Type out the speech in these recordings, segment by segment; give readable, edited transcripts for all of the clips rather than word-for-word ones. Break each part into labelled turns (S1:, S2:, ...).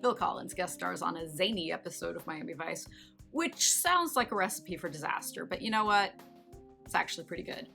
S1: Phil Collins guest stars on a zany episode of Miami Vice, which sounds like a recipe for disaster, but you know what? It's actually pretty good.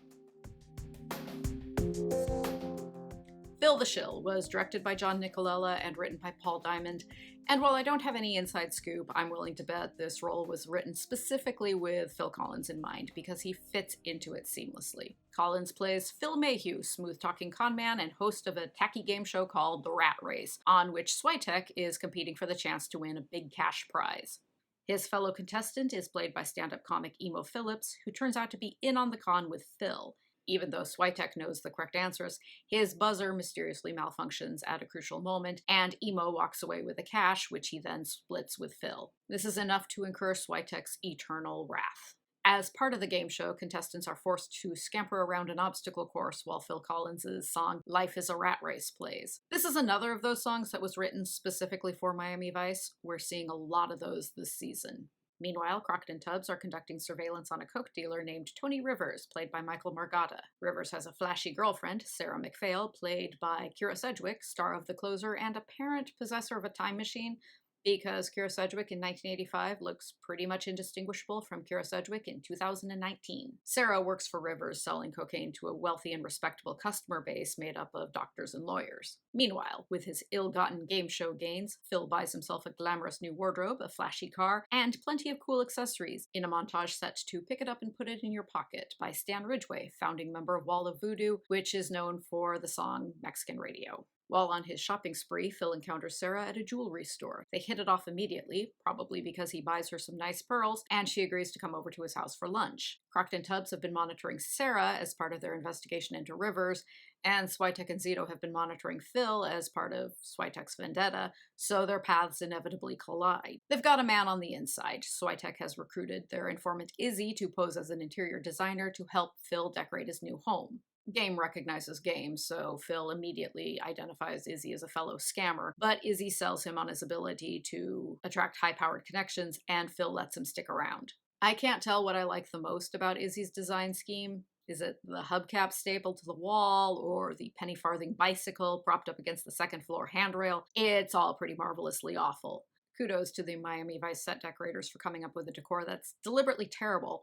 S1: Phil the Shill was directed by John Nicolella and written by Paul Diamond, and while I don't have any inside scoop, I'm willing to bet this role was written specifically with Phil Collins in mind because he fits into it seamlessly. Collins plays Phil Mayhew, smooth-talking conman and host of a tacky game show called The Rat Race, on which Switek is competing for the chance to win a big cash prize. His fellow contestant is played by stand-up comic Emo Philips, who turns out to be in on the con with Phil. Even though Switek knows the correct answers, his buzzer mysteriously malfunctions at a crucial moment, and Emo walks away with the cash, which he then splits with Phil. This is enough to incur Switek's eternal wrath. As part of the game show, contestants are forced to scamper around an obstacle course while Phil Collins' song Life is a Rat Race plays. This is another of those songs that was written specifically for Miami Vice. We're seeing a lot of those this season. Meanwhile, Crockett and Tubbs are conducting surveillance on a coke dealer named Tony Rivers, played by Michael Margada. Rivers has a flashy girlfriend, Sarah McPhail, played by Kyra Sedgwick, star of The Closer and apparent possessor of a time machine, because Kyra Sedgwick in 1985 looks pretty much indistinguishable from Kyra Sedgwick in 2019. Sarah works for Rivers, selling cocaine to a wealthy and respectable customer base made up of doctors and lawyers. Meanwhile, with his ill-gotten game show gains, Phil buys himself a glamorous new wardrobe, a flashy car, and plenty of cool accessories in a montage set to Pick It Up and Put It in Your Pocket by Stan Ridgway, founding member of Wall of Voodoo, which is known for the song Mexican Radio. While on his shopping spree, Phil encounters Sarah at a jewelry store. They hit it off immediately, probably because he buys her some nice pearls, and she agrees to come over to his house for lunch. Crockett and Tubbs have been monitoring Sarah as part of their investigation into Rivers, and Switek and Zito have been monitoring Phil as part of Switek's vendetta, so their paths inevitably collide. They've got a man on the inside. Switek has recruited their informant Izzy to pose as an interior designer to help Phil decorate his new home. Game recognizes game, so Phil immediately identifies Izzy as a fellow scammer, but Izzy sells him on his ability to attract high-powered connections, and Phil lets him stick around. I can't tell what I like the most about Izzy's design scheme. Is it the hubcap stapled to the wall, or the penny farthing bicycle propped up against the second floor handrail? It's all pretty marvelously awful. Kudos to the Miami Vice set decorators for coming up with a decor that's deliberately terrible,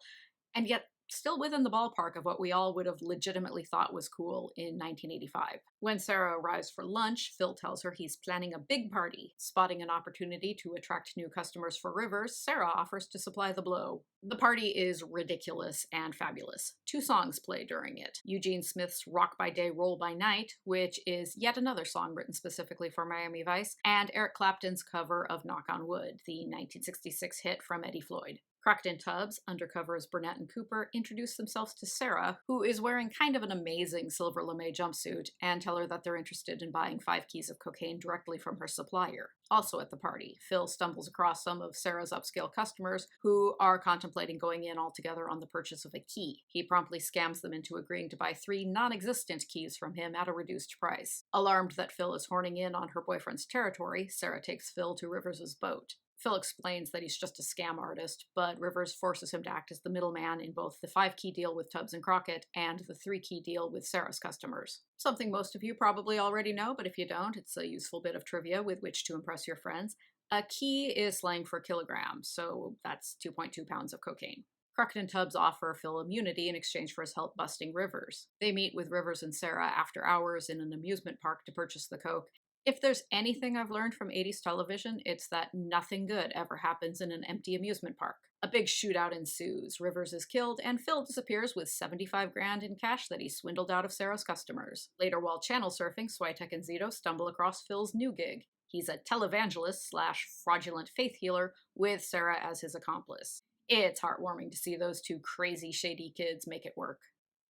S1: and yet still within the ballpark of what we all would have legitimately thought was cool in 1985. When Sarah arrives for lunch, Phil tells her he's planning a big party. Spotting an opportunity to attract new customers for Rivers, Sarah offers to supply the blow. The party is ridiculous and fabulous. 2 songs play during it. Eugene Smith's Rock by Day, Roll by Night, which is yet another song written specifically for Miami Vice, and Eric Clapton's cover of Knock on Wood, the 1966 hit from Eddie Floyd. Crockett and Tubbs, undercover as Burnett and Cooper, introduce themselves to Sarah, who is wearing kind of an amazing silver lame jumpsuit, and tell her that they're interested in buying 5 keys of cocaine directly from her supplier. Also at the party, Phil stumbles across some of Sarah's upscale customers who are contemplating going in altogether on the purchase of a key. He promptly scams them into agreeing to buy 3 non-existent keys from him at a reduced price. Alarmed that Phil is horning in on her boyfriend's territory, Sarah takes Phil to Rivers' boat. Phil explains that he's just a scam artist, but Rivers forces him to act as the middleman in both the 5-key deal with Tubbs and Crockett and the 3-key deal with Sarah's customers. Something most of you probably already know, but if you don't, it's a useful bit of trivia with which to impress your friends. A key is slang for kilogram, so that's 2.2 pounds of cocaine. Crockett and Tubbs offer Phil immunity in exchange for his help busting Rivers. They meet with Rivers and Sarah after hours in an amusement park to purchase the coke. If there's anything I've learned from 80s television, it's that nothing good ever happens in an empty amusement park. A big shootout ensues, Rivers is killed, and Phil disappears with $75,000 in cash that he swindled out of Sarah's customers. Later, while channel surfing, Switek and Zito stumble across Phil's new gig. He's a televangelist / fraudulent faith healer with Sarah as his accomplice. It's heartwarming to see those 2 crazy, shady kids make it work.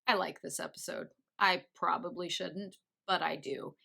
S1: I like this episode. I probably shouldn't, but I do.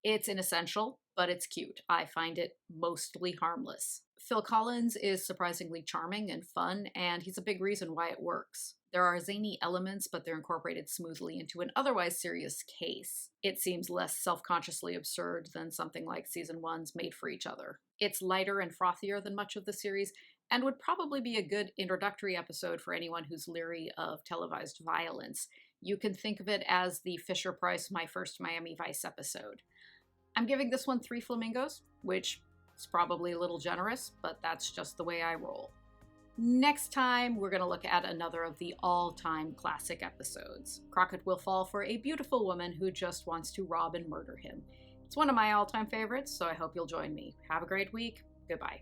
S1: It's inessential, but it's cute. I find it mostly harmless. Phil Collins is surprisingly charming and fun, and he's a big reason why it works. There are zany elements, but they're incorporated smoothly into an otherwise serious case. It seems less self-consciously absurd than something like Season 1's Made for Each Other. It's lighter and frothier than much of the series, and would probably be a good introductory episode for anyone who's leery of televised violence. You can think of it as the Fisher-Price My First Miami Vice episode. I'm giving this one 3 flamingos, which It's probably a little generous, but that's just the way I roll. Next time, we're going to look at another of the all-time classic episodes. Crockett will fall for a beautiful woman who just wants to rob and murder him. It's one of my all-time favorites, so I hope you'll join me. Have a great week. Goodbye.